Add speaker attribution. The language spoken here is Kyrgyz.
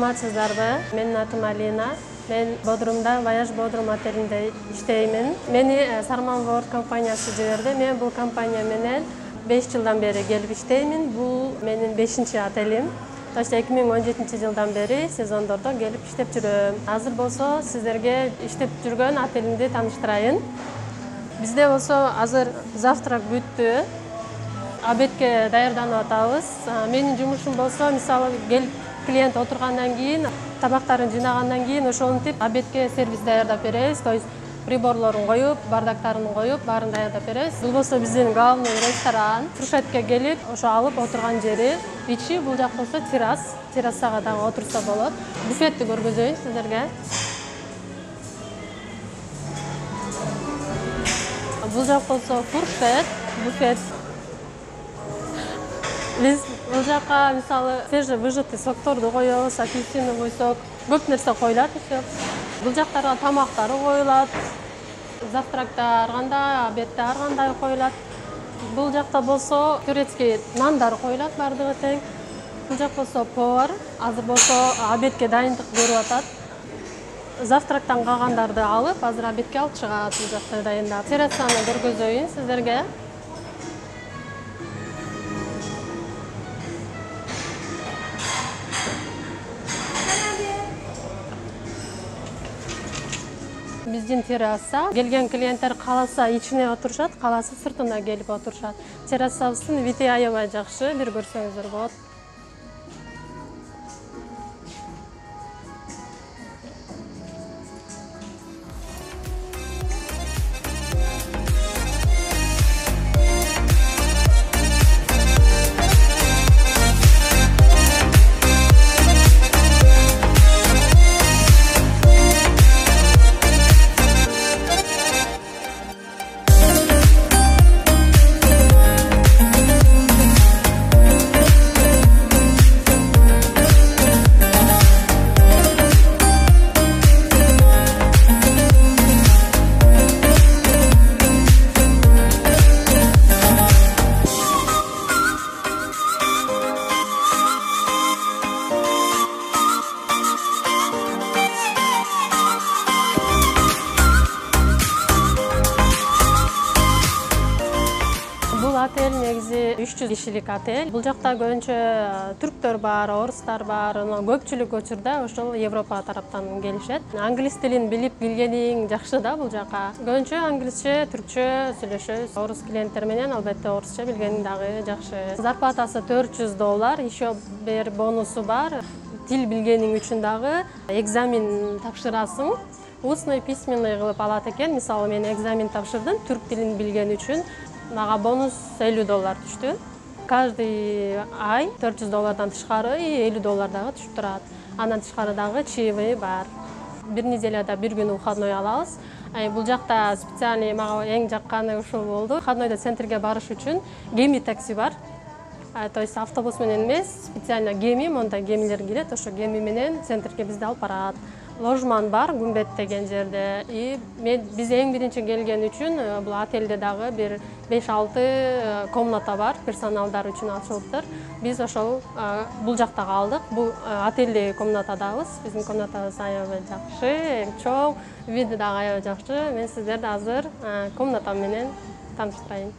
Speaker 1: Саламатсыздарбы? Менин атым Алина. Мен Бодрумда Voyage Bodrum отелинде иштеймин. Мени Sarman World компаниясы жиберди. Мен бул компания менен 5 жылдан бери келип иштеймин. Бул менин 5-чи отелим. 2017 жылдан бери сезондордо келип иштеп жүрөм. Азыр болсо сиздерге иштеп жүргөн отелимди тааныштырайын. Бизде болсо азыр завтрак бүттү. Обедке даярданып атабыз. Менин жумушум болсо, мисалы, келип клиент отургандан кийин, табактарын жыйнагандан кийин ошентип обедке сервис даярдап беребиз. То есть приборлорун коюп, бардактарын коюп, баарын даярдап беребиз. Бул болсо биздин главный ресторан. Фуршетке келип, ошо алып отурган жери. Ичи бул жак болсо террас. Террасага дагы отурса болот. Буфетти көргөзөйүн сиздерге. Бул жак болсо фуршет, буфет. Биз бул жака мисалы свежевыжатый сокторду коебуз, апельсиновый сок, көп нерсе коюлат еще. Бул жактарга тамактары коюлат. Завтракта ар кандай, обедте ар кандай коюлат. Бул жакта болсо турецкий нандар коюлат, бардыгы тең. Бул жак болсо повар, азыр болсо обедке дайындык көрүп атат. Завтрактан калгандарды алып, азыр обедке алып чыгат, бул жакта дайындап. Террасаны көргөзөйүн сиздерге. Биздин терраса. Келген клиенттер кааласа ичине отурушат, кааласа сыртына келип отурушат. Террасабыздын види аябай жакшы, бир көрсөңүздөр болот. Отель негизи 300 кишилик отель. Бул жакта көбүнчө түрктөр бар, орустар бар. Көпчүлүк учурда ошол Европа тараптан келишет. Англис тилин билип келгениң жакшы да бул жака. Көбүнчө англисче, түркчө сүйлөшөбүз. Орус клиенттер менен албетте орусча билгениң дагы жакшы. Зарплатасы $400, еще бир бонусу бар. Тил билгениң үчүн дагы экзамен тапшырасың. Устный, письменный кылып алат экен. Мисалы, мен экзамен тапшырдым, түрк тилин билгени үчүн. Мага бонус $50 түштү. Каждый ай $400 тышкары $50 дагы түшүп турат. Андан тышкары дагы чаевые бар. Бир неделяда бир күн выходной алабыз. Бул жакта специальный мага эң жакканы ушул болду. Выходнойдо центрге барыш үчүн геми такси бар. То есть автобус менен эмес, специально геми, монда гемилер келет, ошо геми менен центрге бизди алып барат. Ложман бар, Гүмбет деген жерде. Биз эң биринчи келген үчүн бул отелде дагы бир 5-6 комната бар, персоналдар үчүн ачылыптыр. Биз ошол бул жакта калдык. Бул отельдеги комнатадабыз. Биздин комнатабыз аябай жакшы, чоң, види дагы аябай жакшы. Мен сиздерди азыр комната менен тааныштырайын.